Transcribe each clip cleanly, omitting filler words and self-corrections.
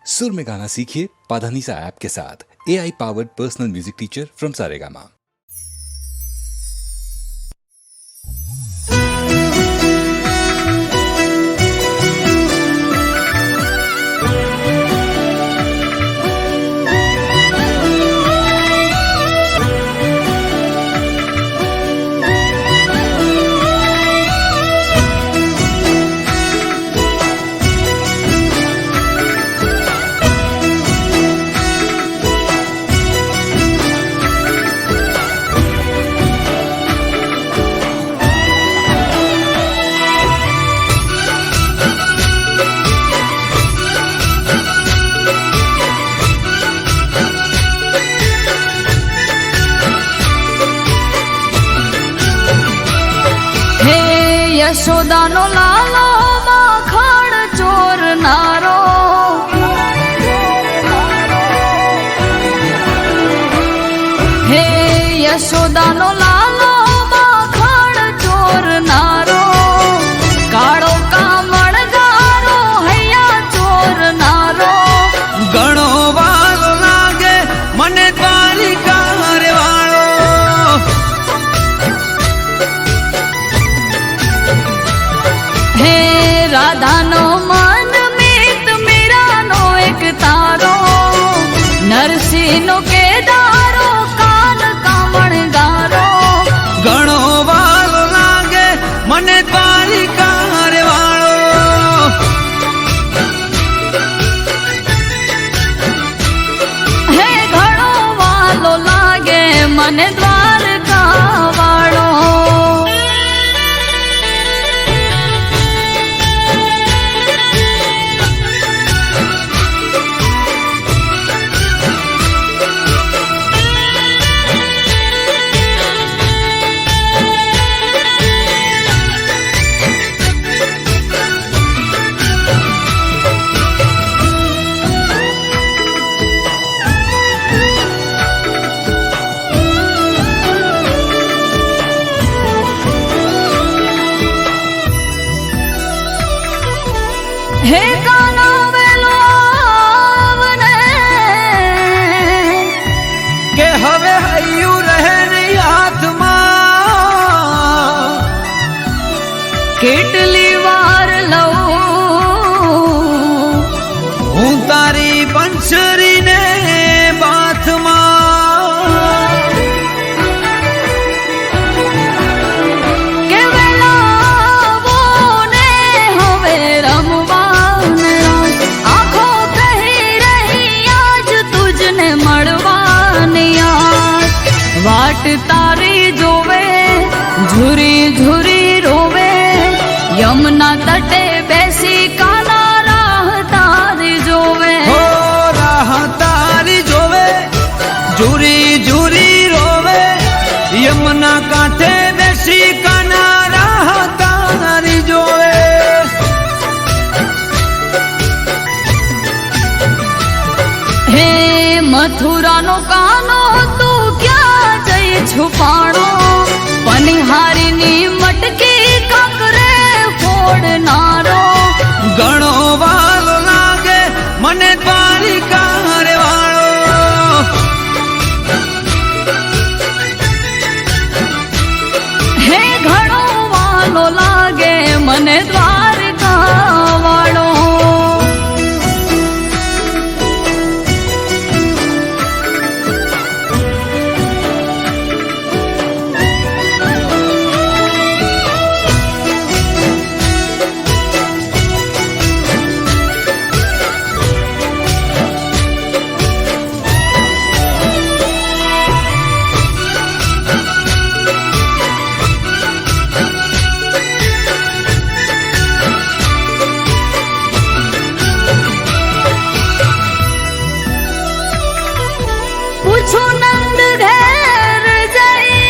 सुर में गाना सीखिए पाधानीसा ऐप के साथ। AI powered personal music teacher from Saregama. યશોદાનો લાલો માખણ ચોરનારો, હે યશોદાનો લાલો માખણ ચોરનારો, કાળો કામણગારો હૈયા ચોરનારો, ઘણો વાલો લાગે મને દ્વારિકા રે વાળો, હે રાધાનો મન મિત મીરાનો એક તારો, નરસિંહનો કેદારો કાન કામણગારો, ઘણો વાલો લાગે મને દ્વારિકા રે વાળો, હે ઘણો વાલો લાગે મને દ્વારકા વાળો. હે કાનો વેલો આવને, કે હવે હૈયું રહે નહીં હાથમાં, કેટલી વાર લઉં હું તારી બંસરીને બાથમાં, કે વેલાવો ને હવે રમવાને, આંખો કહી રહી આજ તુજને મળવાની આજ, વાટ તારી જોવે ઝુરી ઝુરી રોવે, યમુના તટે બેસી કાના રાહ તારી જોવે, હો રાહ તારી જોવે, ઝુરી ઝુરી રોવે, યમુના કાંઠે બેસી કાના રાહ તારી જોવે, હે મથુરાનો કાનો તું ક્યાં જઈ છુપાણો, પનિહારીની મટકી કાંકરે ફોડનારો, ઘણો વાલો લાગે મને દ્વારિકા રે વાળો, હે ઘણો વાલો લાગે મને દ્વારકા વાળો. પૂછું નંદ ઘેર જઈ,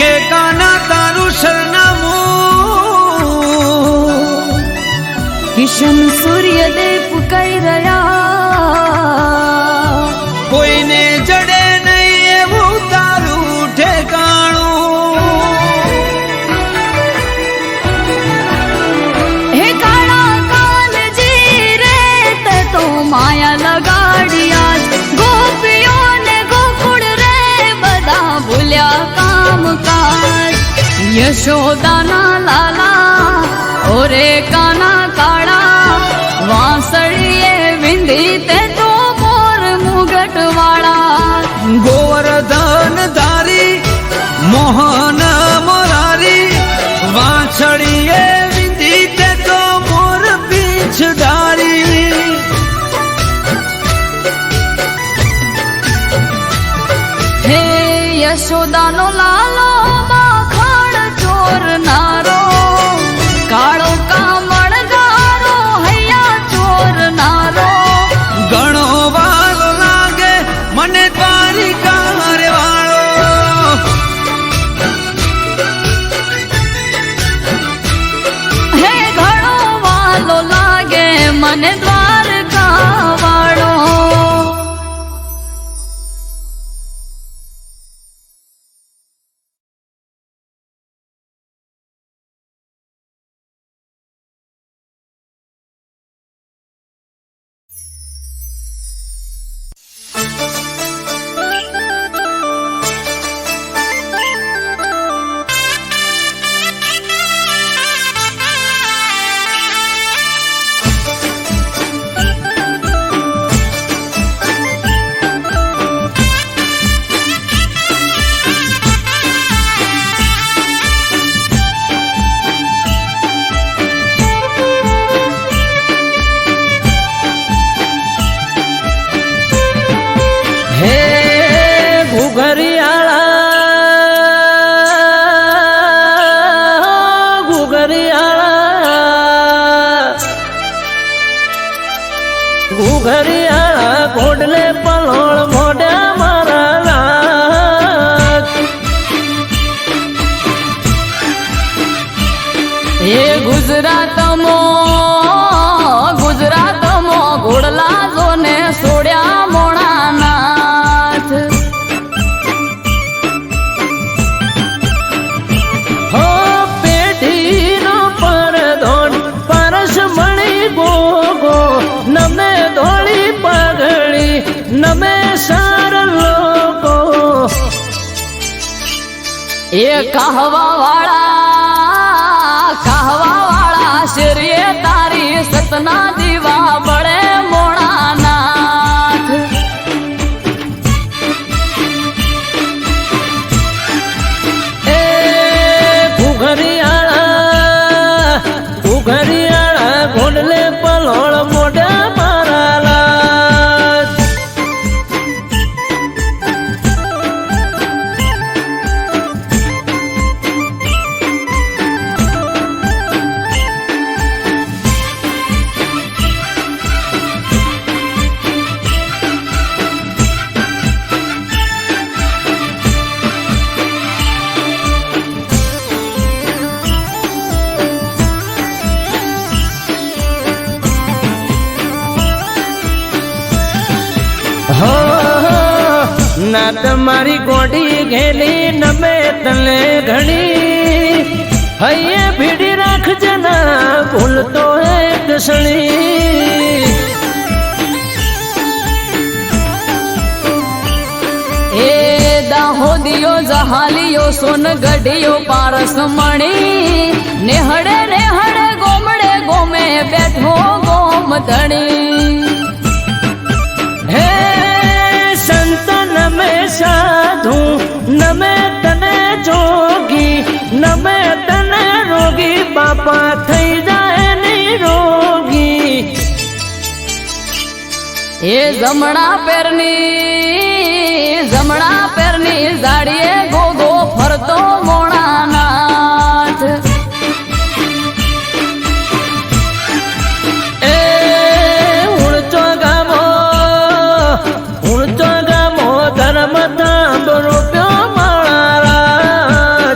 કે કાના તારું સરનામું, કિશન સૂર્યદેવ કઈ રહ્યા, કોઈને જડે નહીં એવું તારું ઠેકાણું, હે કાળા કાન યશોદાના લાલા ઓરે કાના કાળા વાંસળીએ વિંધી તે તો મોર મુગટ વાળા ગોવર્ધન ધારી મોહન મોરારી વાછડીએ વિંધી તે તો મોર પીછ ધારી હે યશોદાનો લાલો માખણ ચોરનારો કાળો કામળગારો હૈયા ચોરનારો ઘણો વાલો લાગે મને દ્વારિકા રે વાળો હે ઘણો વાલો લાગે મને દ્વારકા વાળો હે ઘુઘરિયાળા ઘુઘરિયાળા ઘુઘરિયાળા ઘોડલે પલોળ મોઢા મારા નાથ. હે ગુજરાતમાં ઘોડલા જોને સોડ્યા મોણાનાથ હો પેઢીનો પરધોન પરસ મણી ગોગો નમે ધોળી પગડી નમે સાર લોકો એ કહવા વાળા શેરીએ તારી સતના દીવા બળે મોણાનાથ એ ઘુઘરિયાળા ઘોડલે પલોળ મોઢા મારા લાથ. હો ના તમારી ગોડી ઘેલી નમે તલે ઘણી હૈયે ભીડી રાખજે ના ભૂલતો એક સણી. એ દાહોદિયો જહાલિયો સોનગઢિયો પારસ મણી નેહડે ગોમડે ગોમે બેઠો ગોમ ધણી હે સંત નમે સાધુ નમે તને જોગી નમે તને રોગી બાપા થઈ જાય નિરોગી. એ જમણા પેરની ઝાડીએ ગોગો ફરતો મોણાનાથ એ ઊંચો ગામો ધર્મ ધામ રૂપ્યો મારા.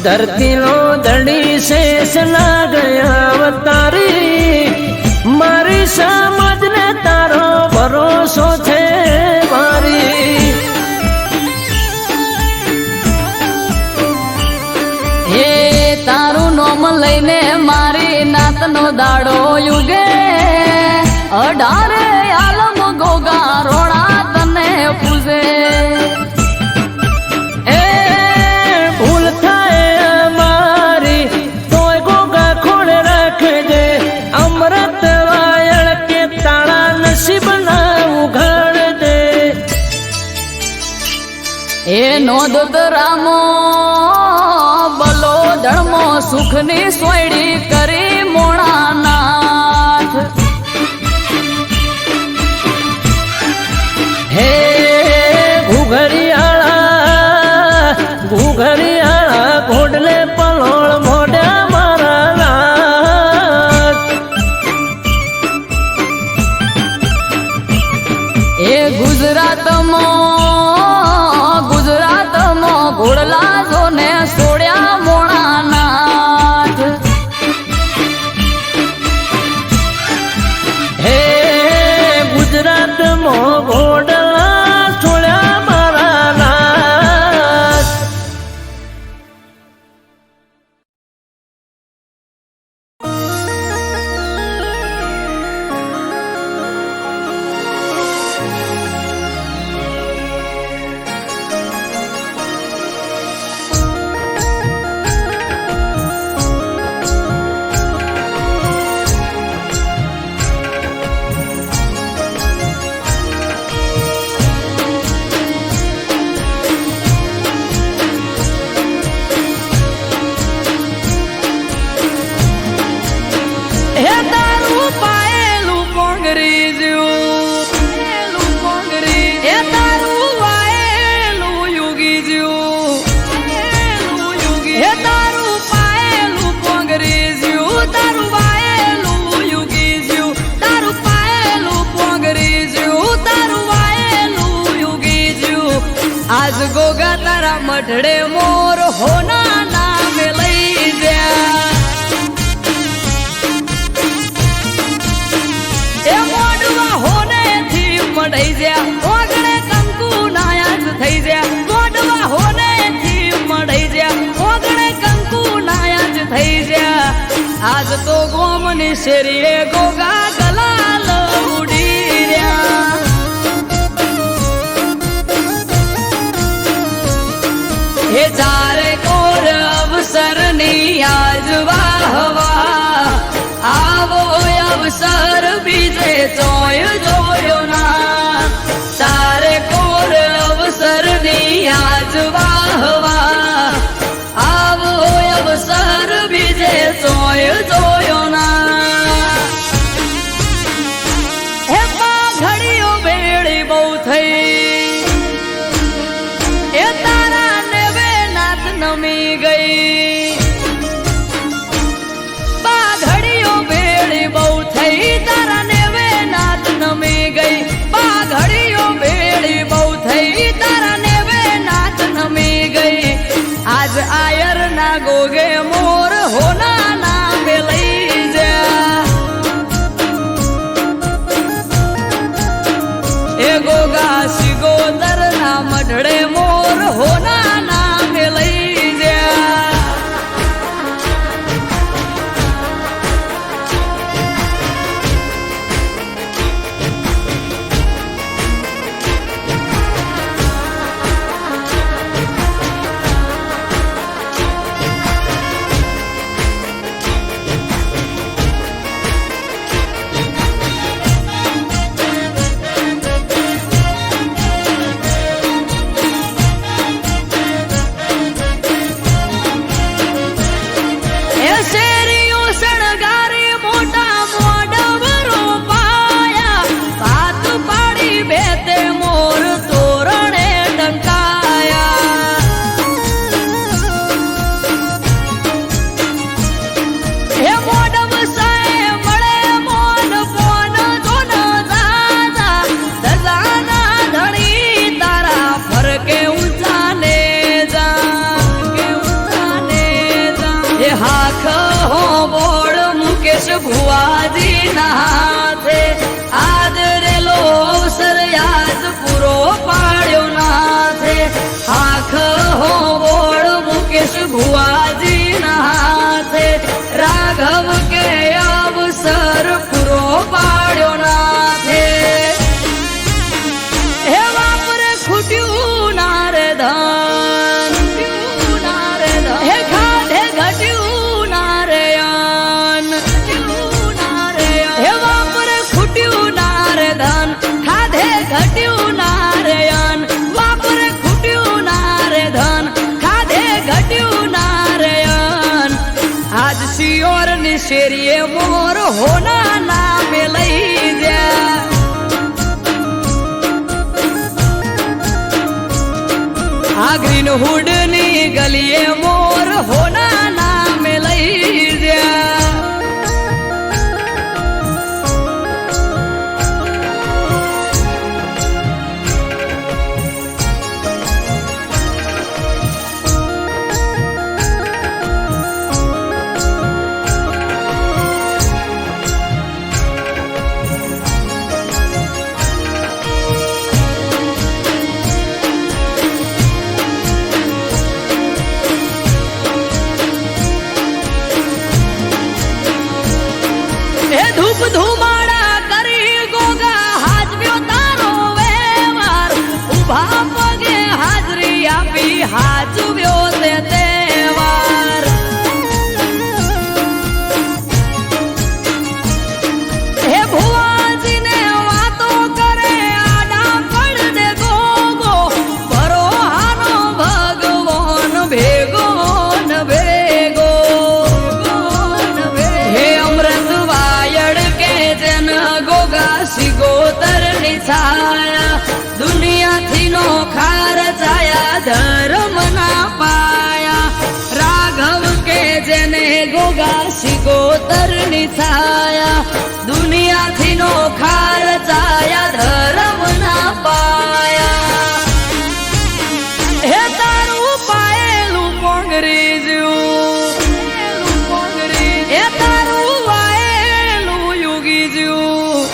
ધરતીનો ધણી શેષ ના ગયા અવતારી મારી સમજ ને તારો ભરોસો છે મારી હે તારું નોમ લઈને મારી નાતનો દાડો યુગે 18 આલમ ગોગા રોણા તને પૂજે એ ભૂલ થાય મારી તોય ગોગા ખોળે રાખજે અમૃત વાયળ કે તારા નસીબ ના ઉઘાડ દે એ નોંધ રામો બલો ધર્મો સુખની સોયડી કરી મોણાનાથ હે ઘુઘરિયાળા ઘોડલે પલોળ મોઢા મારા રાત એ ગુજરાતમાં ઘોડલા જોને સોડ્યા મોણાનાથ હે ગુજરાતમાં ઘોડલા છોડ્યા મારા નાથ હે તારું પાયેલું પોંગરી જેવું હે તારું વાયેલું યુગી જેવું હે તારું પાયેલું પોંગરી જેવું તારું વાયેલું યુગી જેવું તારું પાયેલું પોંગરી જેવું તારું વાયેલું યુગી જેવું આજ ગોગા તારા મઢડે મોર હોના નામે લઈ જા એ મોડવા હોને થી મડાઈ જ્યા ઓગણે કંકુ નાયાજ થઈ જ્યા મોડવા હોને થી મડાઈ જ્યા ઓગણે કંકુ નાયાજ થઈ જ્યા આજ તો ગોમની શેરીએ ગોગા ગલાલ ઉડી રહ્યા હે ચારે કોર અવસરની આજ વાહવા આવો અવસર બીજે જોયો જોયો ના તારે કોર અવસરની આજ વાહવા આવો અવસર બીજે જોયો જોયો ના હે ઘડીઓ બેડી બહુ થઈ એ તારા નેવે નાથ નમી ગઈ તારા નેવે નાથ નમી ગઈ પાઘડીઓ બેડી બહુ થઈ તારા નેવે નાથ નમી ગઈ આજ આયર ના ગોગે મોર હોના નામે લઈ જા એ ગોગા સિગોદર ના મઢડે મોર હોના નામે લઈ જા મુકેશ ભુવાજી નાથે આદરેલો અવસર યાદ પૂરો પાડ્યો નાથે આખ હો બોળ મુકેશ ભુવાજી નાથે રાઘવ કે અવસર પૂરો પાડ્યો નાથે હે વાપરે ખૂટ્યું ના રે ધન હે ખાધે ઘટ્યું ના રે અન હે વાપરે ખૂટ્યું ના રે ધન ખાધે ઘટ્યું ના રે અન વાપરે ખૂટ્યું ના રે ધન ખાધે ઘટ્યું ના રે અન આજ શિયોર ની શેરીએ મોર હોના નામે લઈ જા આ ગ્રીન હુડ ની ગલીએ મોર હોના નામે લઈ જા ધૂપ ધુમાડા કરી ગોગા હાજવ્યો તારો વેવાર ઉભા પગે હાજરી આપી હાજવ્યો તે તહેવાર હે ભુવાજીને વાતો કરે આડા પડ દે ગોગો ભરોહાનો ભગવાન ભેગો ન ભેગો હે અમૃત સિગોતર ની છાયા દુનિયાથી નો ખાર છાયા ધર્મ ના પાયા રાઘવ કે જેને ગોગા સિગોતર ની છાયા દુનિયાથી નો ખાર છાયા ધર્મ ના પાયા હે તારું પાયેલું પોંગરી જ્યું હે તારું વાયેલું યુગી જ્યું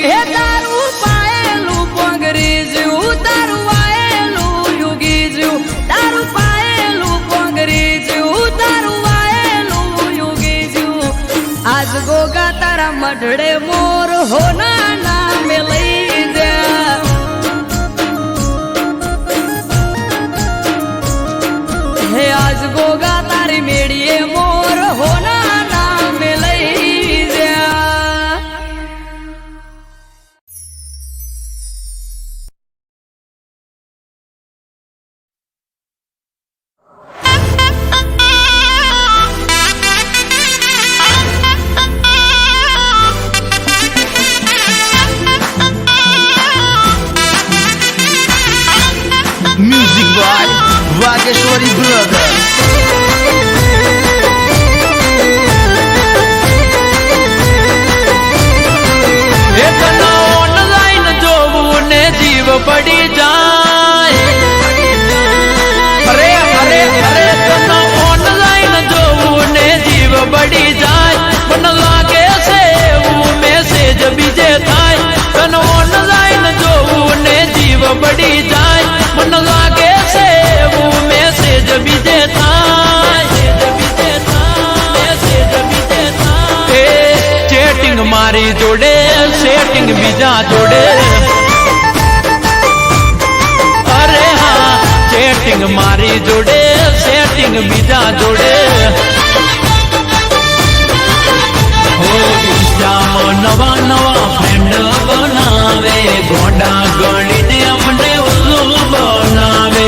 હે તારું પાયેલું પોંગરી જ્યું તારું વાયેલું યુગી જ્યું તારું પાયેલું પોંગરી જ્યું તારું વાયેલું યુગી જ્યું આજ ગોગા તારા મઢડે મોર હોના નામે લઈ જા હે આજ ગોગા તારી મેળીએ મોર હોના નામે લઈ જા music by Vageshwari brothers online જોવું ને જીવ પડી જાય અરે અરે અરે તને ઓનલાઈન જોવું ને જીવ પડી જાય મને લાગે છે એવું મેસેજ બીજે થાય તને ઓનલાઈન જોવું ને જીવ પડી જાય મને લાગે છે એવું મેસેજ બીજે થાય ચેટિંગ મારી જોડે સેટિંગ બીજા જોડે અરે હા ચેટિંગ મારી જોડે સેટિંગ બીજા જોડે હો ઇન્સ્ટામાં નવા નવા ફ્રેન્ડ બનાવે ગોડા ગણીને અમને ઉલ્લુ બનાવે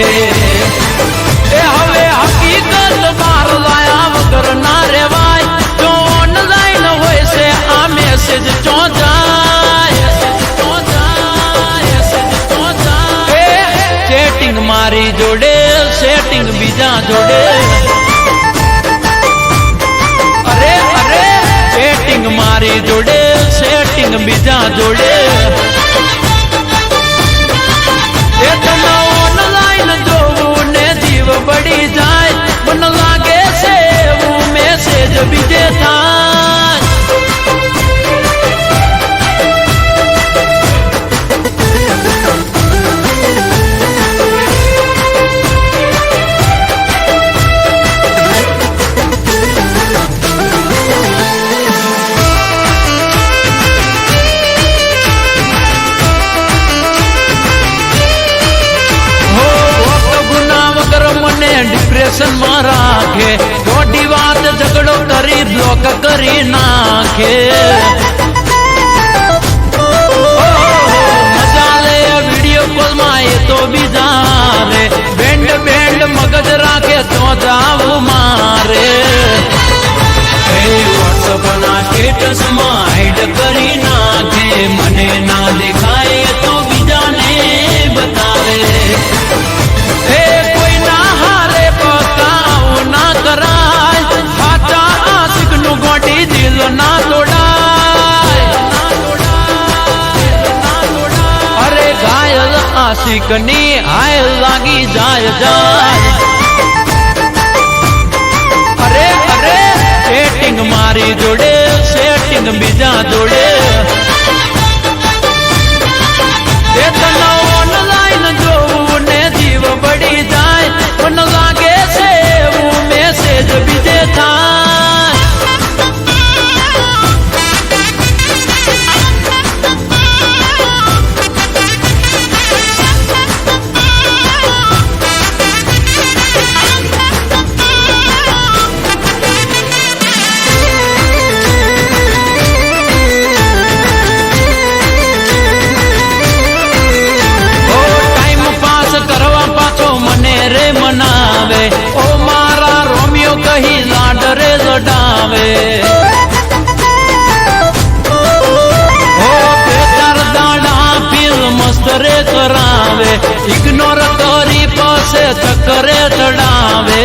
એ હવે હકીકત બહાર લાયા વગર ના રેવાય જો ઓનલાઈન હોય છે આ મેસેજ ચો જાય ચેટિંગ મારી જોડે સેટિંગ બીજા જોડે અરે અરે ચેટિંગ મારી જોડે સેટિંગ બીજા જોડે એ તમે ઓનલાઈન જોવું ને જીવ પડી જાય મને લાગે છે એવું મેસેજ સેજ બીજે થાય ડિપ્રેશન માં રાખે ખોટી વાત ઝઘડો કરી બ્લોક કરી નાખે મજા લે વિડીયો કોલ માં એ તો બીજા રે બેન્ડ બેન્ડ મગજ રાખે તો જાવું મારે વોટ્સઅપ ના સ્ટેટસ માં હાઈડ કરી નાખે મને ના દેખાય તો બીજાને બતાવે ના તોડાય અરે ઘાયલ આશિક ની હાય લાગી જાય જાય અરે અરે સેટિંગ મારી જોડે સેટિંગ બીજા જોડે ઓનલાઈન જોવું ને જીવ બળી જાય પણ લાગે છે એવું મેસેજ બીજે થાય ઓ મારા રોમિયો કહી લાડ રે લડાવે ઓ બેચાર દાડા ફિલ મસ્ત રે કરાવે ઇગ્નોર કરી પાસે ચક્કરે ચડાવે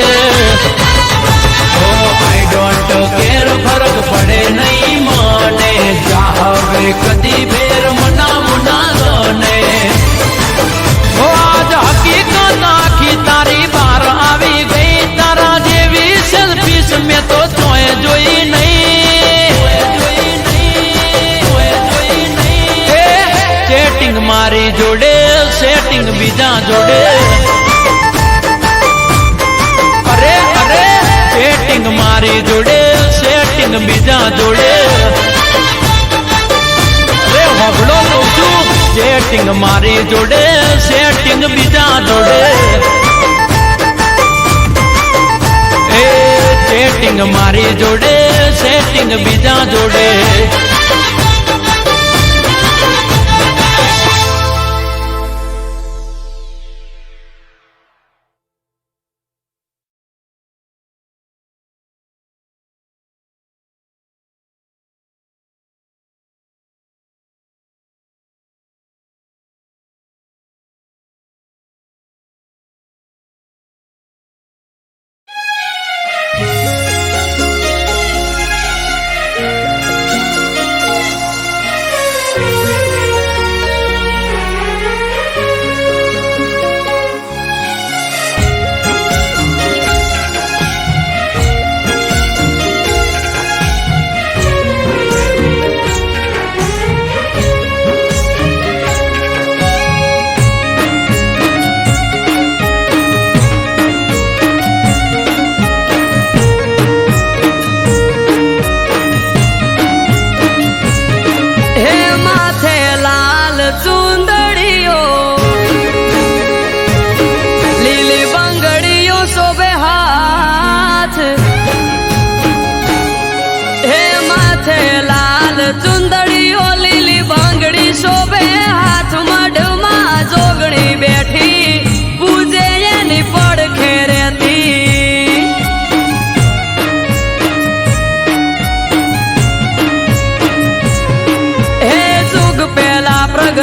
ઓ આઈ ડોન્ટ કેર ફરક પડે નહીં મને જાવે કદી ફેર મનાવું ના ને ઓ આજ હકીકત આખી તારી બાર આવી ગઈ તારા જેવી સેલ્ફીસ મેં તો જોઈ નહીં સેટિંગ મારી જોડે સેટિંગ બીજા જોડે અરે અરે સેટિંગ મારી જોડે સેટિંગ બીજા જોડે અરે હોબળો કહું છું સેટિંગ મારી જોડે સેટિંગ બીજા જોડે સેટિંગ મારી જોડે સેટિંગ બીજા જોડે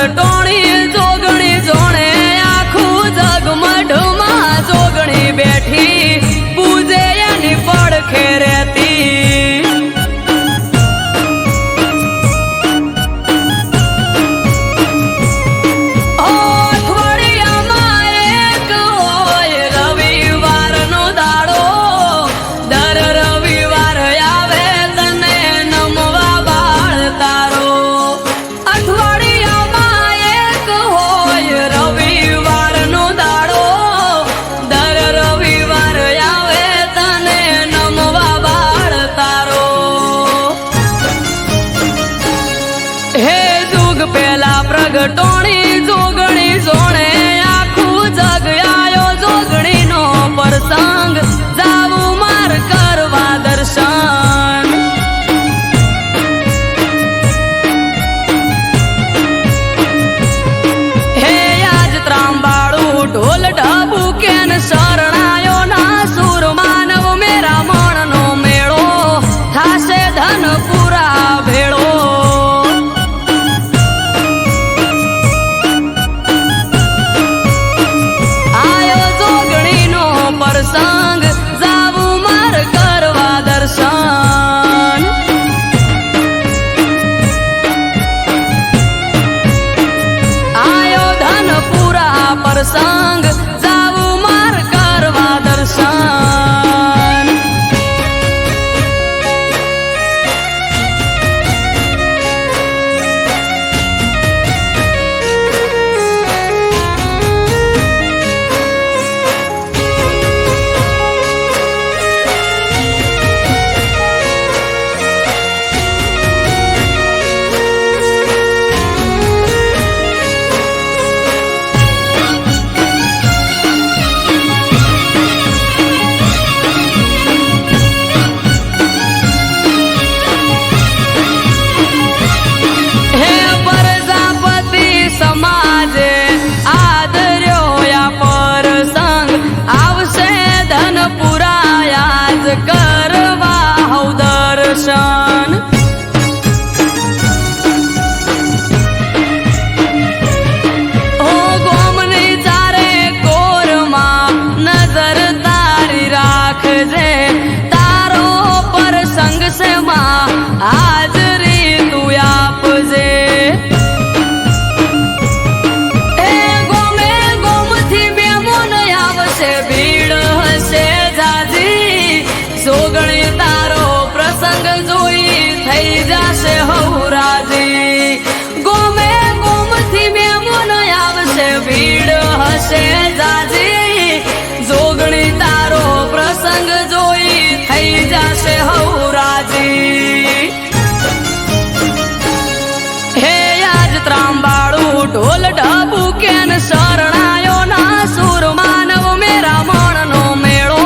ટોણી જોગણી જોણે આખું જગમઢમાં જોગણી બેઠી પૂજે એની પડખે રહેતી અઠવાડિયામાં એક હોય રવિવારનો દાડો દર રવિવાર જોઈ થઈ જશે હૌરાજી ગોમે ગોમથી મેમન આવશે ભીડ હશે જાજી જોગણી તારો પ્રસંગ જોઈ થઈ જશે હૌરાજી હે આજ ત્રાંબાળું ઢોલ ઢબુ કેન શરણાયો ના સુર માનવ મેરા મણનો મેળો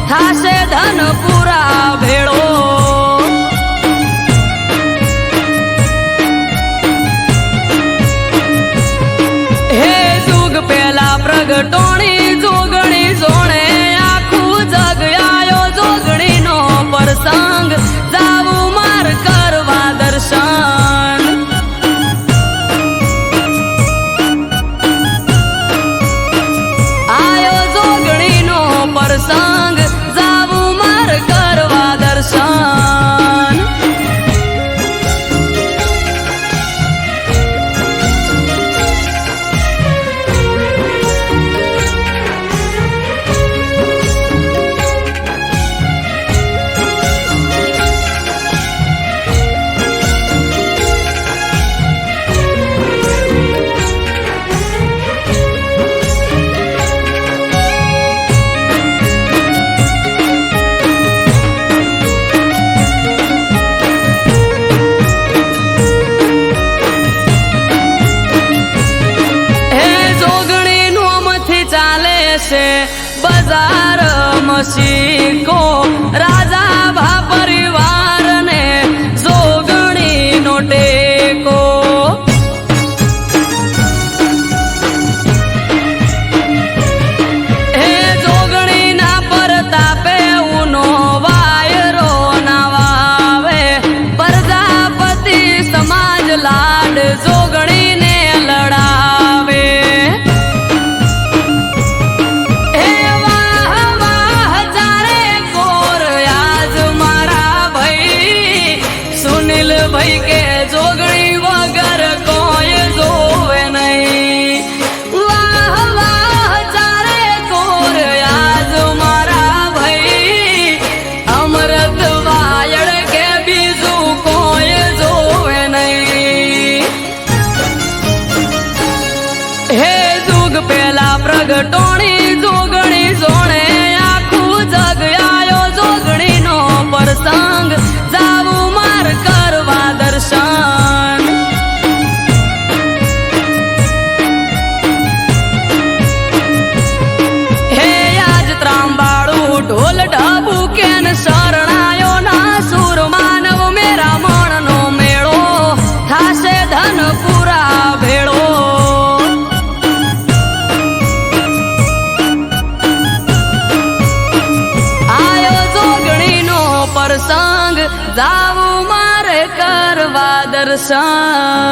થાશે ધનપુરા ભેળો હે જુગ પેલા પ્રગટોણી જોગણી જોણે આખું જગ આયો જોગણીનો પ્રસંગ જાવું માર કરવા દર્શન આયો જોગણીનો પ્રસંગ જાવું માર કરવા દર્શન બજાર મસીકો રાજા ભા પરિવાર ને જોગણી નો ટેકો હે જોગણી ના પરતાપે ઉનો વાયરો ના વાવે પ્રજાપતિ સમાજ લાડ જોગણી ને લડાવે ભાઈ કે જોગણી વગર કોઈ જોવે નહીં વાહ વાહ ચારે કોર આજ મારા ભાઈ અમૃત વાયડ કે બીજું કોઈ જોવે નહીં હે જુગ પેલા પ્રગટોણી જોગણી જોણે આખું જગ આયો જોગણીનો પ્રસંગ જાવું માર કરવા દર્શન હે આજ ત્રાંબાળું ઢોલ ઢબુ કેન શરણાયો ના સુર માનવ મેરા મણનો મેળો થાશે ધનપુરા ભેળો આયો જોગણીનો પ્રસંગ જાવું મારે કરવા દર્શન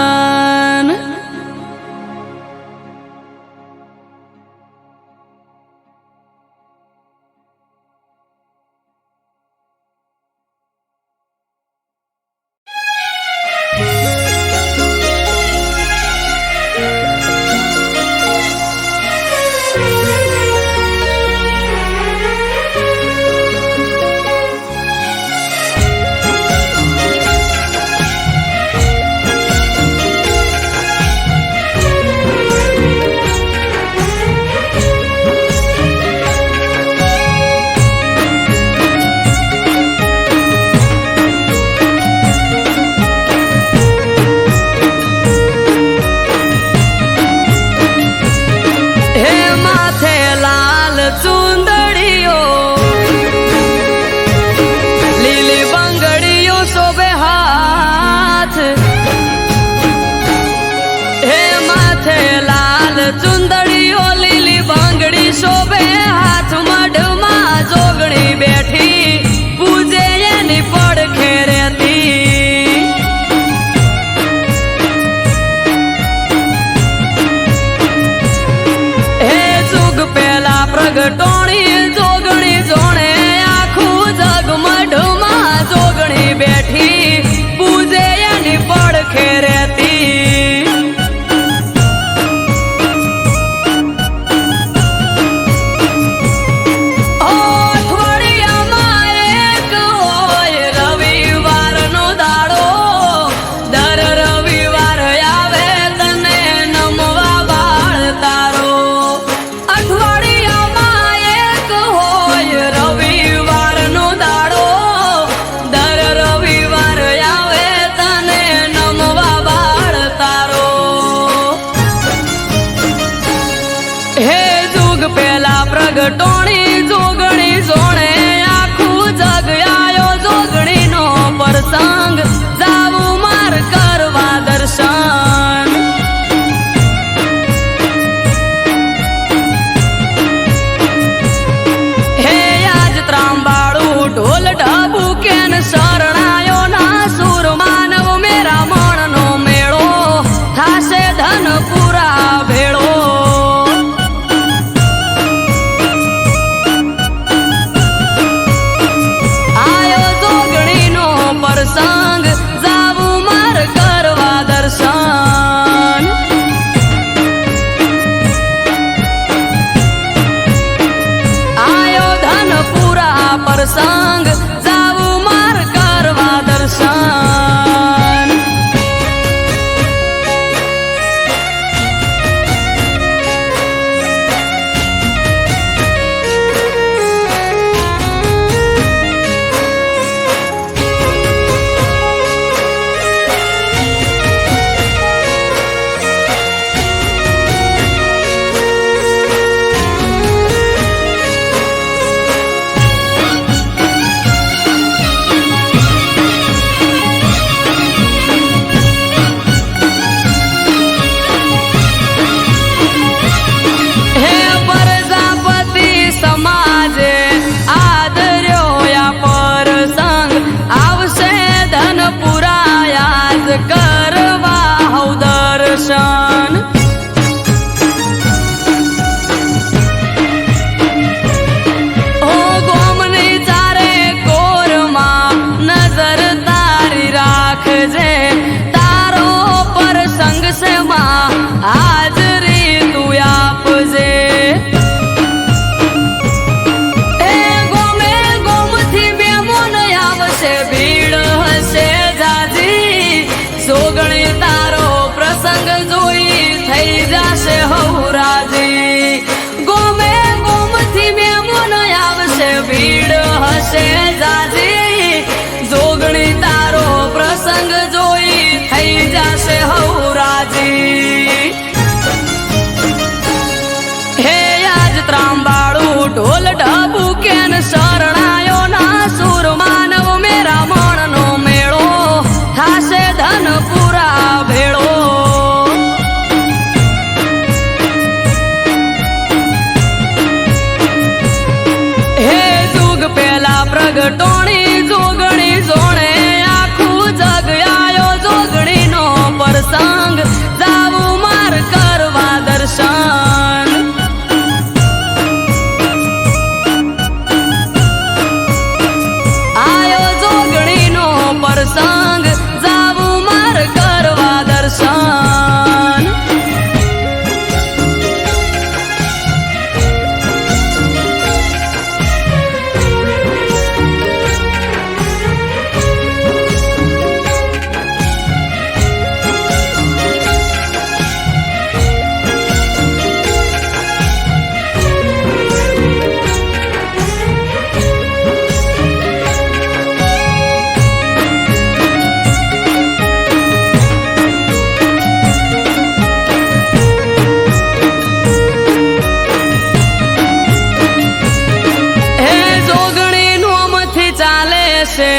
છે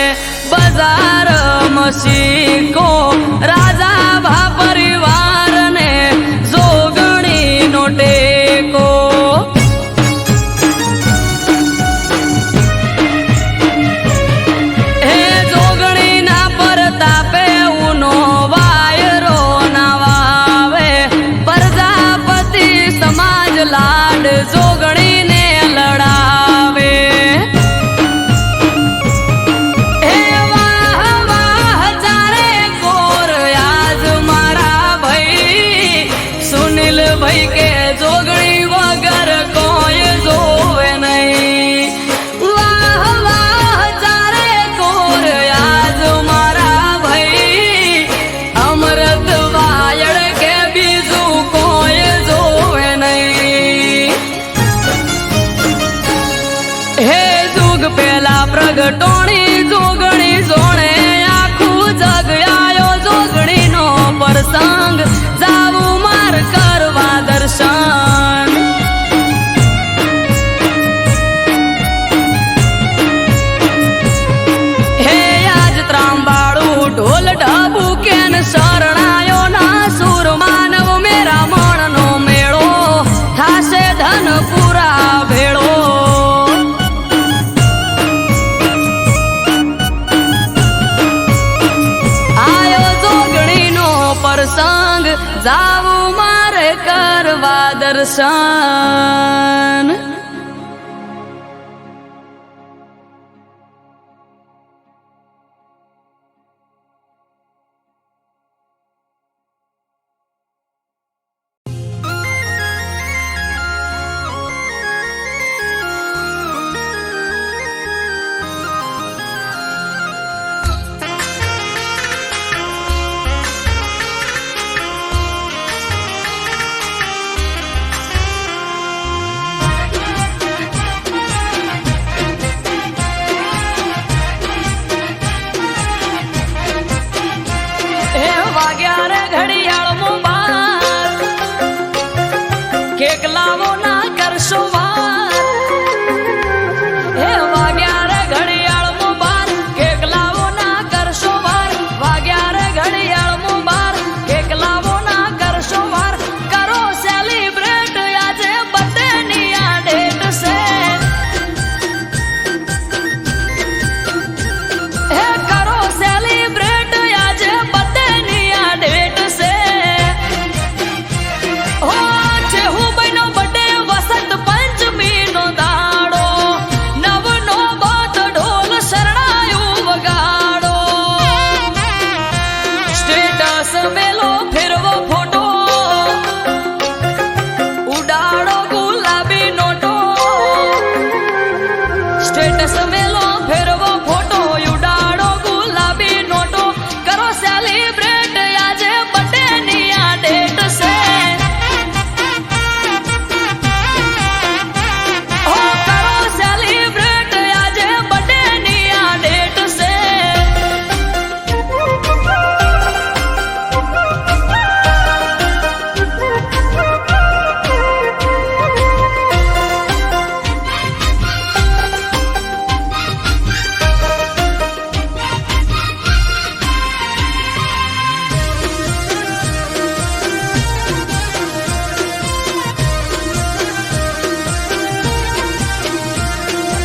બજાર મસીકો રાજા ભા પરિવારને જોગણીનો ટેકો હે જોગણીના પરતાપે ઉનો વાયરો ના વાવે પ્રજાપતિ સમાજ લાડ જોગણીને લડાવે હે વાહ વાહ ચારે કોર આજ મારા ભાઈ સુનિલ ભાઈ કે જોગણી વગર કોઈ જોવે નહીં વાહ વાહ ચારે કોર આજ મારા ભાઈ અમૃત વાયડ કે બીજું કોઈ જોવે નહીં હે જુગ પેલા પ્રગટોણી જોગણી જોણે આખું જગ આયો જોગણીનો પ્રસંગ જાવું માર કરવા દર્શન હે આજ ત્રાંબાળું ઢોલ ઢબુ કેન શરણાયો ના સુર માનવ મેરા મણનો મેળો થાશે ધન પૂરા ભેળો આયો જોગણીનો પ્રસંગ જાવું મારે કરવા દર્શન હે વાગ્યા રે ઘડિયાળમાં બાર કેક લાવો ના કરશો વાર હે વાગ્યા રે ઘડિયાળમાં બાર કેક લાવો ના કરશો વાર વાગ્યા રે ઘડિયાળમાં બાર કેક લાવો ના કરશો વાર કરો સેલિબ્રેટ આજે બર્થડે ની આ ડેટ છે હે કરો સેલિબ્રેટ આજે બર્થડે ની આ ડેટ છે હો છે હું બનો બર્થડે વસંત પંચમી નો દાડો નવનો બાત ઢોલ શરણાયું વગાડો સ્ટેટસ મેલો ફેરવો ફોટો ઉડાડો ગુલાબી નોટો સ્ટેટસ મેલો ફેરવો ફોટો ઉડાડો ગુલાબી નોટો કરો સેલિબ્રેટ આજે બર્થડે ની આ ડેટ છે હો કરો સેલિબ્રેટ આજે બર્થડે ની આ ડેટ છે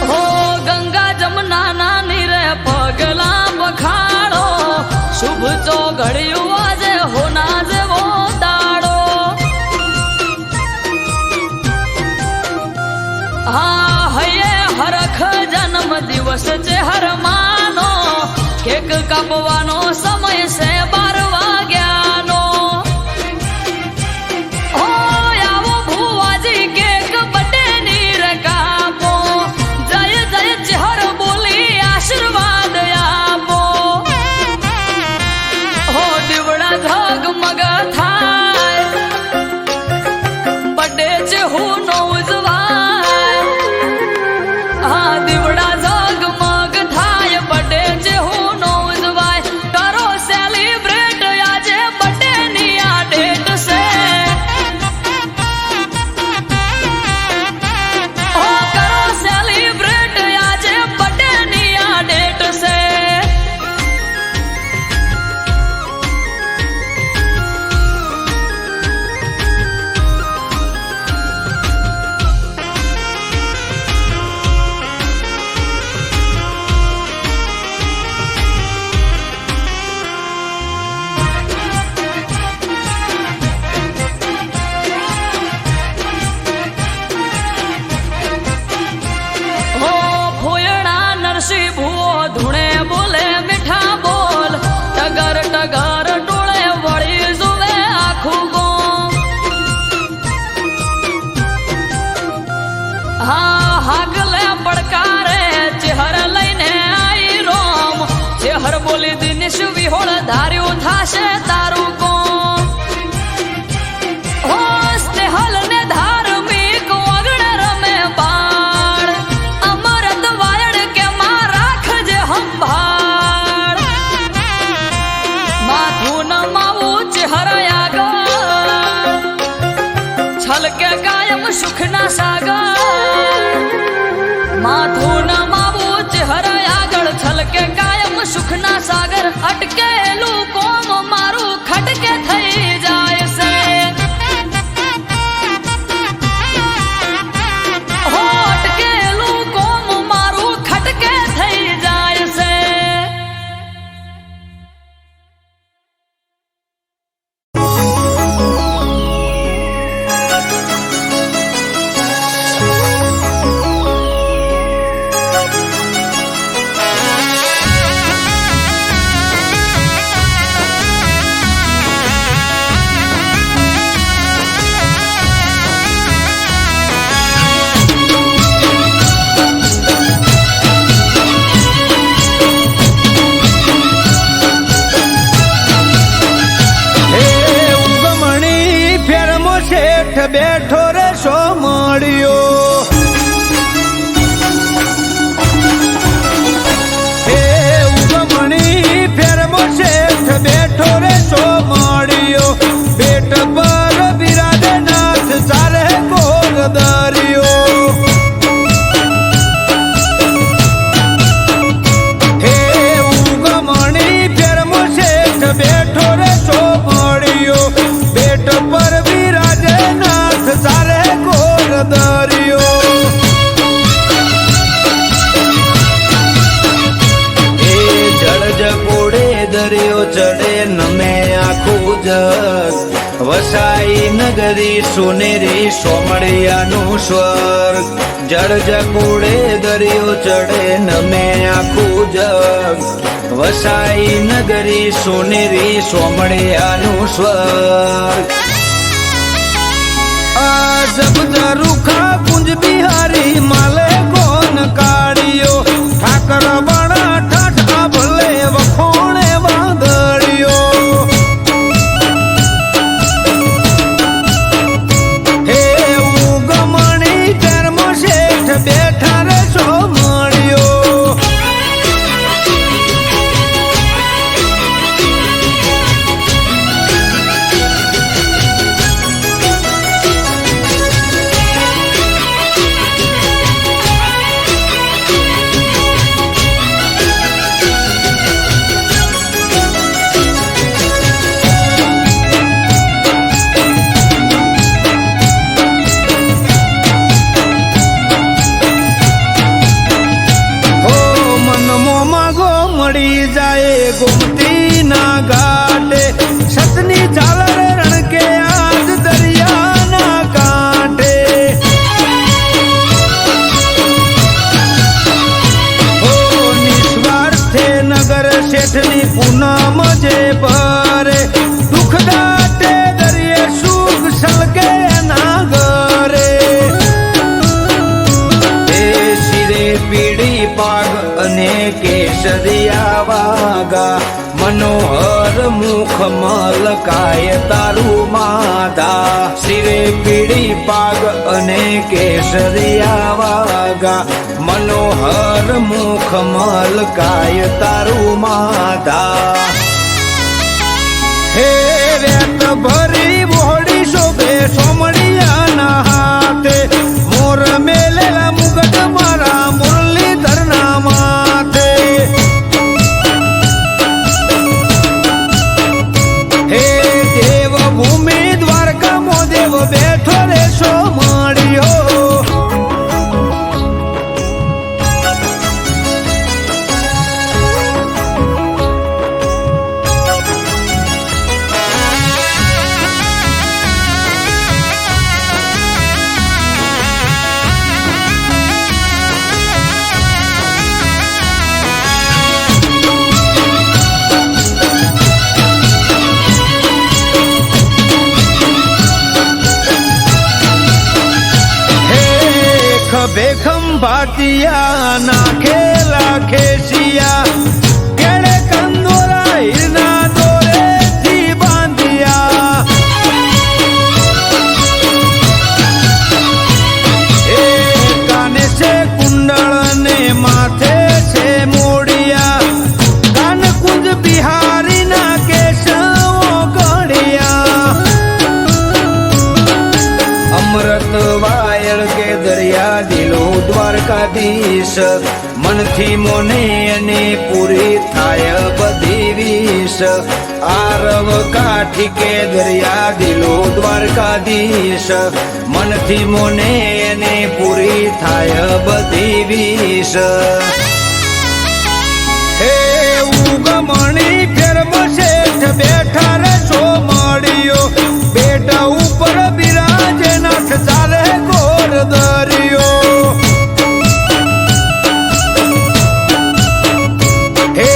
હો ગંગા જમના ના નીરે પગલા પખાડો શુભ ચોઘડિયું આજે હોના જેવો દાડો હા હૈયે હરખ જન્મ દિવસ છે હર માનો કેક કાપવાનો સમય છે 12 વાગ્યાનો હો આવો ભુવાજી કેક બર્થડે ની રે કાપો જય જય ચહર બોલી આશીર્વાદ આપો હો દીવડા ઝગમગ થાય બર્થડે છે હું નો ઉજવાય હા દીવડા ઝગમગ થાય બર્થડે છે હું નો ઉજવાય કરો સેલિબ્રેટ છલકે કાયમ સુખના સાગર માથું ન માવું ચહેરા આગળ છલકે કાયમ સુખના સાગર અટકેલું કોમ મારું ખટકે થઈ જાય છે હો અટકેલું કોમ મારું ખટકે થઈ જાય છે બેઠો રે સોમળિયો હે ઉગમણી ફેરમો શેઠ બેઠો રે સોમળિયો બેટ પર બિરાજે નાથ ચારે કોર દરિયો હે ઉગમણી ફેરમો શેઠ બેઠો રે સોમળિયો બેટ પર બિરાજે સારે કોર દરિયો એ જળ જકોડે દરિયો ચડે નમે આખું જગ વસાઈ નગરી સોનેરી સોમળિયાનું સ્વર્ગ જળ જકોડે દરિયો ચડે નમે આખું જગ વસાઈ નગરી સોનેરી સોમળિયાનું સ્વર્ગ જબ રૂખા કુંજ બિહારી માલે કોન કાઢિયો ઠાકર બણા ઠાઠા ભલે વખોણે વાદળિયો હે ઉગમણી ધર્મ શેઠ બેઠા રે સોમળિયો गोमती ना घाटे सतनी झालर रण के आज दरिया ना कांठे हो निस्वार्थे नगर શેઠની પૂનમ જે ભરે દુઃખ દાટે દરિયે સુખ સલગે ના ઘરે એ શિરે પીડી પાગ અને કેસરિયા વાગા મનોહર મુખ મલકાય તારું માધા શિરે પીડી પાગ અને કેસરિયા વાગા મનોહર મુખ મલકાય તારું માધા હે રેત ભરી બોડી શોભે સોમળિયાના હાથે મોર મેલેલા મુગટ મારા મુરલીધરના માથે હે દેવ ભૂમિ દ્વારકા મો દેવ બેઠો રે સોમળિયો બેખમ ભાટિયા નાખેલા ખેસિયા કેળે કંદોરા હીરના દોરેથી બાંધિયા એ કાને છે કુંડળ ને માથે છે મોડિયા કાન કુંજ બિહારી ના કેશવો ગળિયા દ્વારકાધીશ મનથી મોને અને પૂરી થાય બધી વીસ આરવ કાઠી કે દરિયા દિલો દ્વારકાધીશ મનથી મોને અને પૂરી થાય બધી વીસ હે ઉગમણી ફેરમ શેઠ બેઠા રે સો મળ્યો બેટા ઉપર બિરાજે નાથ ચાલે ગોર દરિયો હે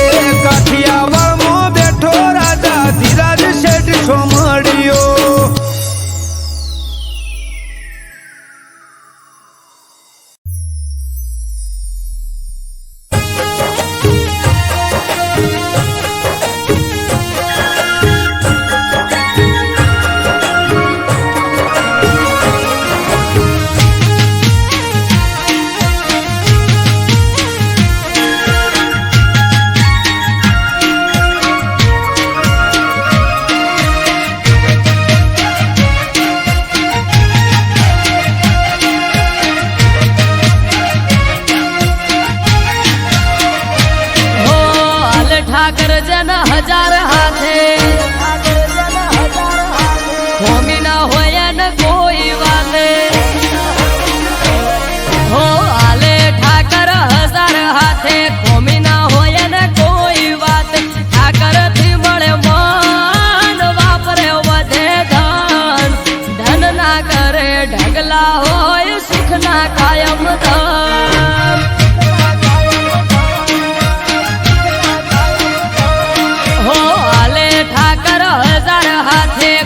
કાઠિયાવાડમાં બેઠો રાજા ધીરાજ શેઠ સો મળ્યો ઠાકર જન હજાર હાથે ખોમી ના હોય ને કોઈ વાલે હો આલે ઠાકર હજાર હાથે ખોમી ના હોય ને કોઈ વાત ઠાકર થી મળે મન વાપરે વધે ધન ધન ના કરે ઢગલા હોય સુખ ના કાયમ ધન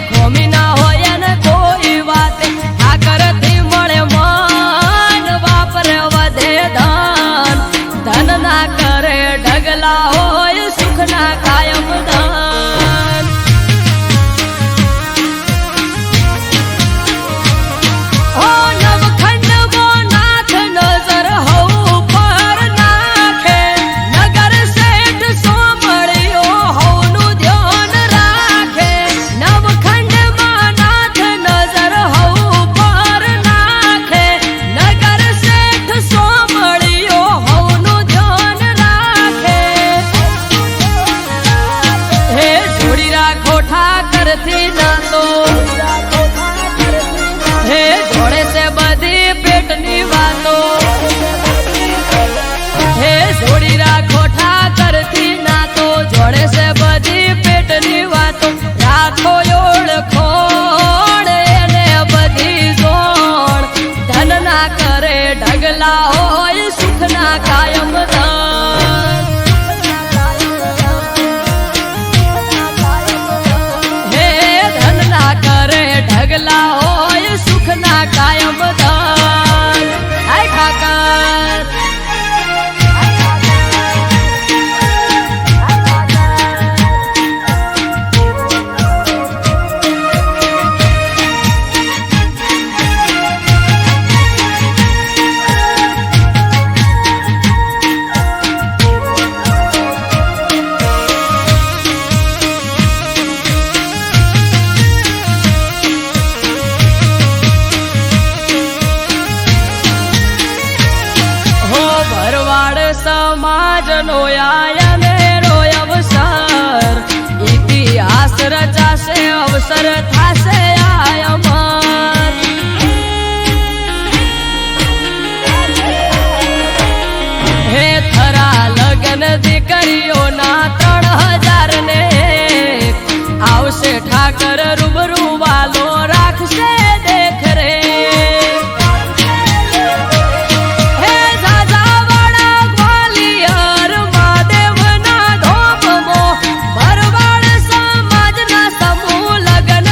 ખોમી ના હોય ને કોઈ વાત ઠાકર થી મળે મન વાપરે વધે ધન ધન ના કરે ઢગલા હોય સુખ ના કાયમ ધન હો નવખંડ નાથ નજર હઉ પર નાખે નગર શેઠ સો મળ્યો હઉનું ધ્યાન રાખે કરતી ના તો હે જોડે છે બધી પેટની વાતો હે જોડી રાખો ઠાકરથી ના તો જોડે છે બધી પેટની વાતો રાખો ઓળખોણ એને બધી જોણ ધન ના કરે ઢગલા હોય સુખ ના કાયમ ધન ઢગલા હોય સુખ ના કાયમ ધન હાય ઠાકર સમાજ નો આયને રોય અવસર ઇતિહાસ રચાશે અવસર થાશે આયમન હે થરા લગન દીકરીઓના 3000 ને આવશે ઠાકર રૂબરૂ વાલો રાખશે દેખ રે લગન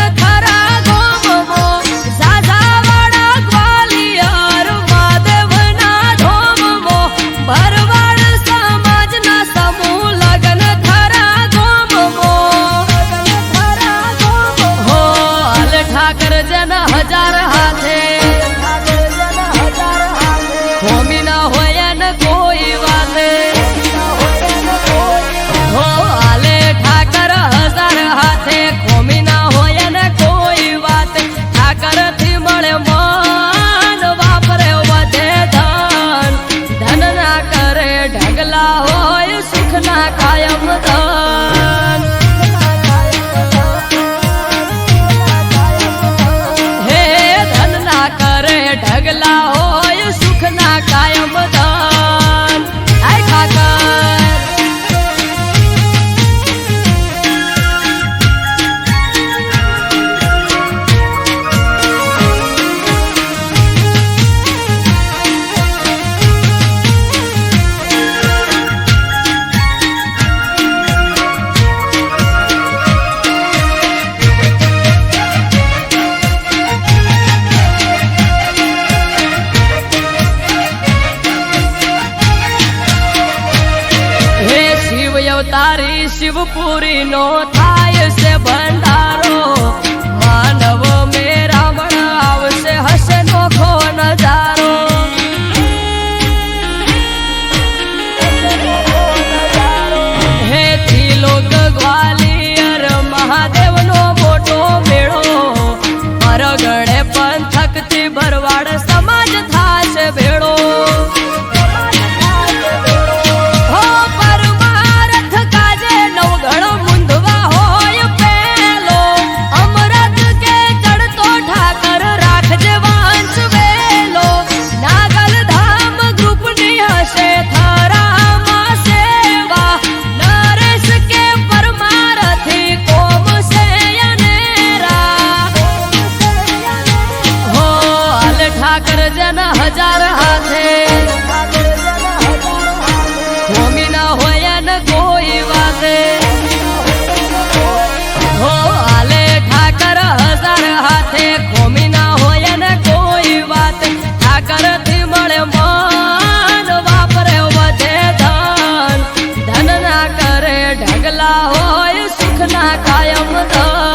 શિવપુરી નો થાય છે ભંડારો માનવ મેરામણ આવશે હશે નોખો નજારો હે ત્રિલોક ગ્વાલિયર મહાદેવ નો મોટો મેળો પરગણે પંથક થી ભરવાડ સમાજ થાશે ભેળો હજાર હાથે હોમી ના હોય ને કોઈ વાતે હો આલે ઠાકર હજાર હાથે હોમી ના હોય ને કોઈ વાત ઠાકર થી મળે મન વાપરે વધે ધન ધન ના કરે ઢગલા હોય સુખ ના કાયમ ધન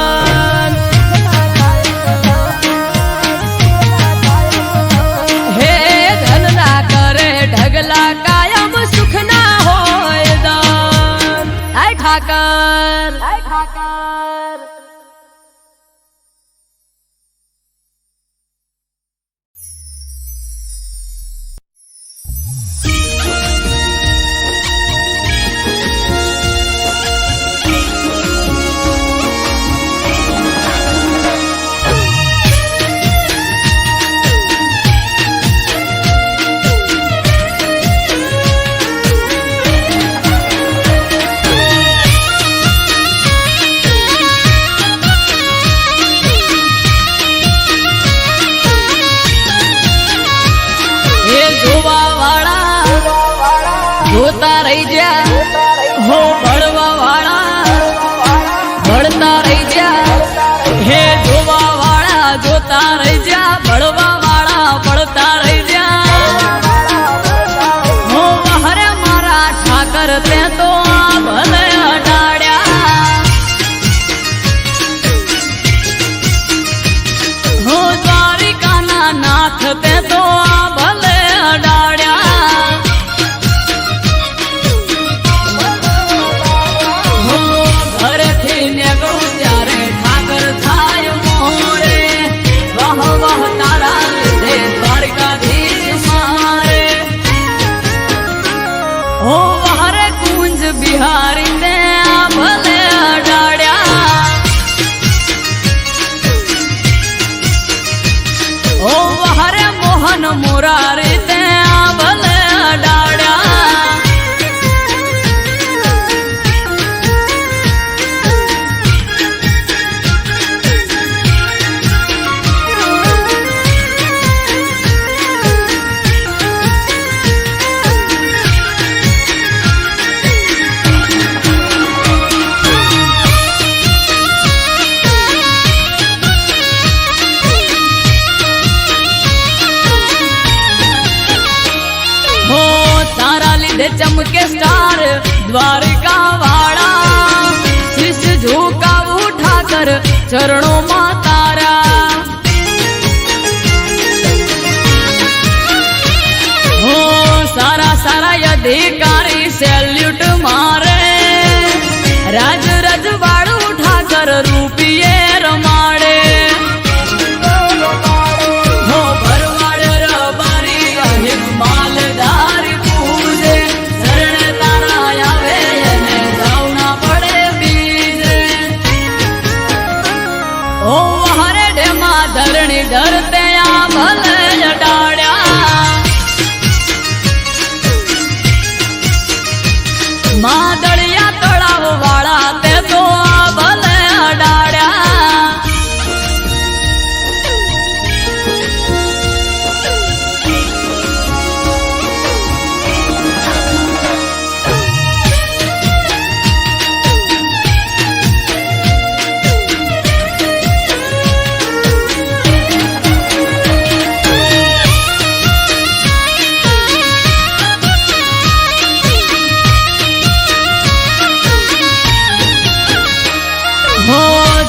ઢગલા કાયમ સુખ ના હોય દાન આય ઠાકર જોતા રહી જા હો ભળવા વાળા ભળતા રહી જા હે જોવા વાળા જોતા રહી જા ભળવા વાળા ભળતા રહી જા હો હરે મારા ઠાકર તે તો ભલે અડાડ્યા હો દ્વારિકાના નાથ તે તો ભલે અડાડ્યા બિહારી ને ભલે અડાડ્યા ઓ હરે મોહન મુરારી તે ભલે અડાડ્યા चमके स्टार द्वारिका वाड़ा शीश झुका उठाकर चरणों में तारा हो सारा सारा अधिकारी सैल्यूट मारे राज रजवाड़ उठाकर रूपिये रमाड़े हो भरवाड़ रबारी अहिम मालदारी धरणी डरते भले अडाड्या मादड़िया तड़ाव वाला ते तो भले अडाड्या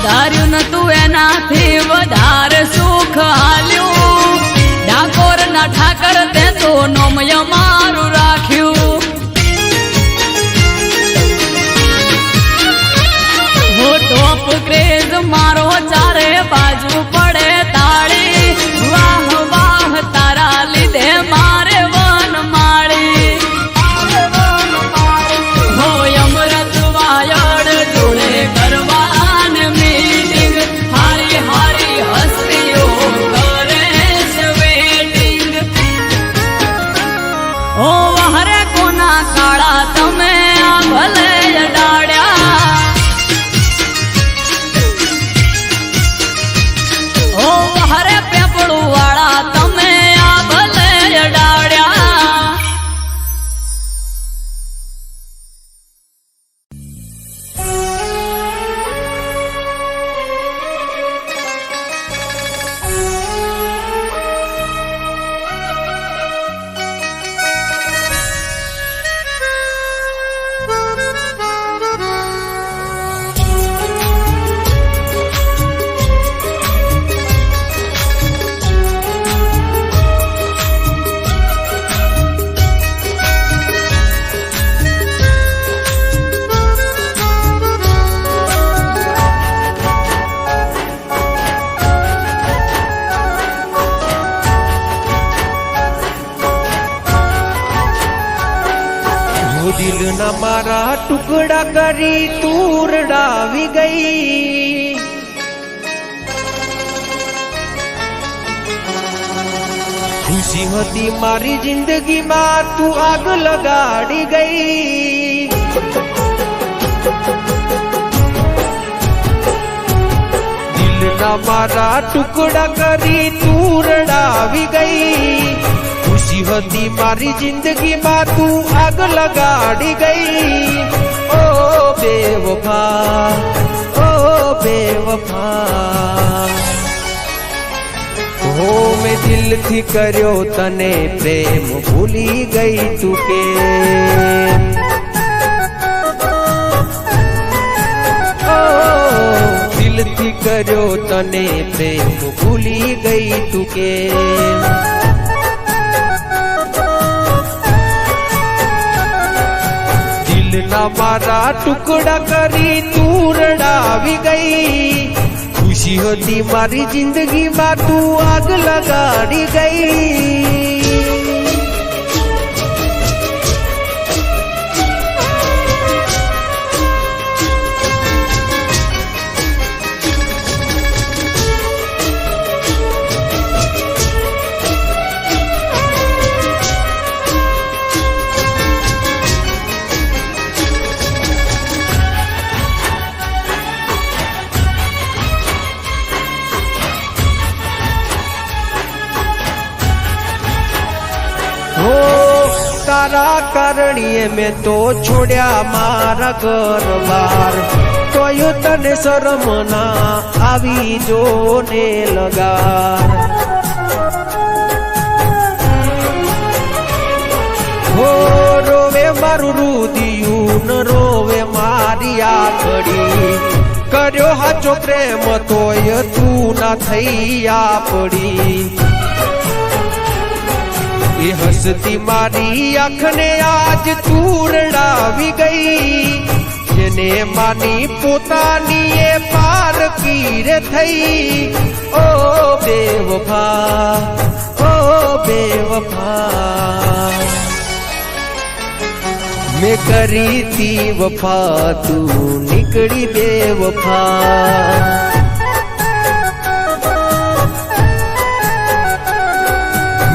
ધાર્યું નતું એનાથી વધારે સુખ હાલ્યું ડાકોર ના ઠાકર તે તો નોમય મારું રાખ્યું હો ટોપ ક્રેઝ મારો ચારે બાજુ પડે તાળી વાહ વાહ તારા લીધે મારે વન માળી હો અમૃત વાયડ જોડે કરવાન મીટિંગ હારી હારી હસ્તીઓ કરે છે વેટિંગ ઓ હરે કોના કાળા તમે આ ભલે અડાડ્યા ઓ હરે પેપડું વાળા તમે આ ભલે અડાડ્યા દિલના મારા ટુકડા કરી તું રડાવી ગઈ ખુશી હતી મારી જિંદગીમાં તું આગ લગાડી ગઈ દિલના મારા ટુકડા કરી તું રડાવી ગઈ ખુશી હતી મારી જિંદગીમાં તું આગ લગાડી ગઈ ઓ બેવફા ઓ બેવફા હો મેં દિલથી કર્યો તને પ્રેમ ભૂલી ગઈ તું કે દિલથી કર્યો તને પ્રેમ ભૂલી ગઈ તું કે દિલના મારા ટુકડા કરી તું રડાવી ગઈ ખુશી હતી મારી જિંદગીમાં તું આગ લગાડી ગઈ તારા કારણીએ મેં તો છોડ્યા મારા ઘર બાર તોય તને શરમ ના આવી જોને લગાર હો રોવે મારું રુદિયું ન રોવે મારી આખડી કર્યો હાચો પ્રેમ તોય તું ના થઈ આપડી એ હસતી મારી આંખને આજ તું રડાવી ગઈ જેને માની પોતાની એ પારકી રે થઈ ઓ બેવફા ઓ બેવફા મેં કરી તી વફા તું નીકળી બેવફા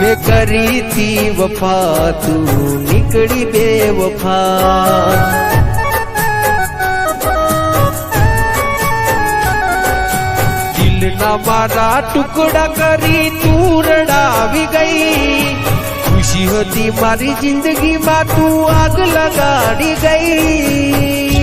મેં કરી તી વફા તું નીકળી બેવફા દિલના મારા ટુકડા કરી તું રડાવી ગઈ ખુશી હતી મારી જિંદગીમાં તું આગ લગાડી ગઈ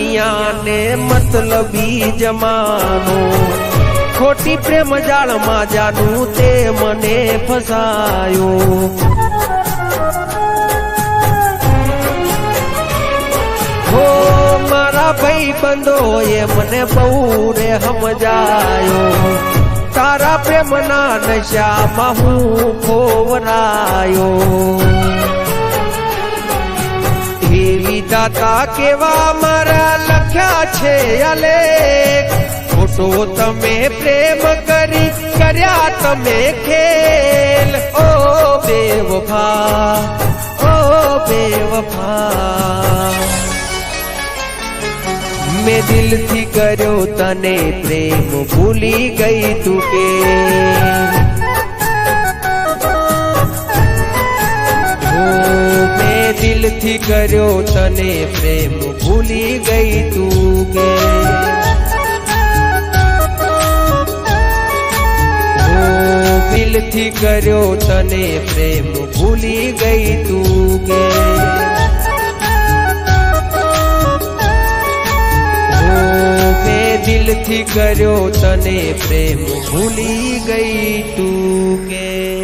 દુનિયાને મતલબી જમાનો ખોટી પ્રેમ જાળમાં જાનું તે મને ફસાયો હો મારા ભાઈ બંધોએ મને બહુ રે સમજાયો તારા પ્રેમના નશામાં હું ખોવરાયો હે વિધાતા કેવા મારા લખ્યા છે અલેખ ખોટો તમે પ્રેમ કરી કર્યા તમે ખેલ ઓ બેવફા ઓ બેવફા મેં દિલથી કર્યો તને પ્રેમ ભૂલી ગઈ તું કે મેં દિલથી કર્યો તને પ્રેમ ભૂલી ગઈ તું કે દિલથી કર્યો તને પ્રેમ ભૂલી ગઈ તું કે દિલથી કર્યો તને પ્રેમ ભૂલી ગઈ તું કે